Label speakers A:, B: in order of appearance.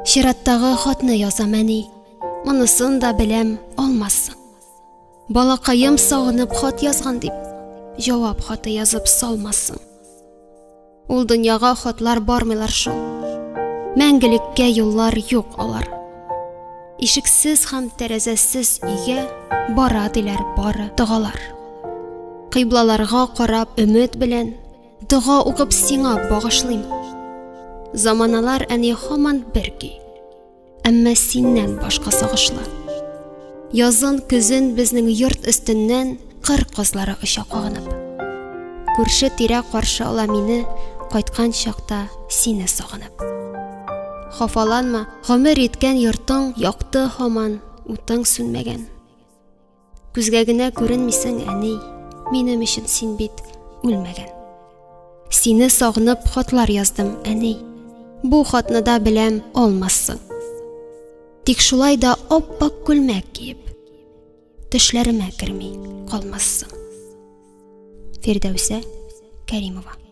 A: Шираттагы хатны язам әни, монысын да беләм, алмассың. Балакаем сагынып хат язган дип, җавап хаты язып салмассың. Ул дөньяга хатлар бармыйлар шул. Мәңгелеккә юллар юк алар. Ишексез һәм тәрәзәсез өйгә бара диләр бары дугалар. Кыйблаларга карап өмет белән дуга укып сиңа багышлыйм. Заманалар әни һаман берки, әмма синнән башка сагышлы. Язын көзен безнең йорт өстеннән кыр кызлары оча кагынып. Күрше тирә каршы ала мине, кайткан чакта сине сагынып. Хафаланма, гомер иткән йортың якты һаман, утың сүнмәгән. Күзгә генә күренмисең әни, минем өчен син бит үлмәгән. Сине сагынып хатлар яздым әни, бу хатны да беләм алмассың. Тик шулай да оппак күлмәк киеп, төшләремә керми калмассың. Фирдәүсә Кәримова.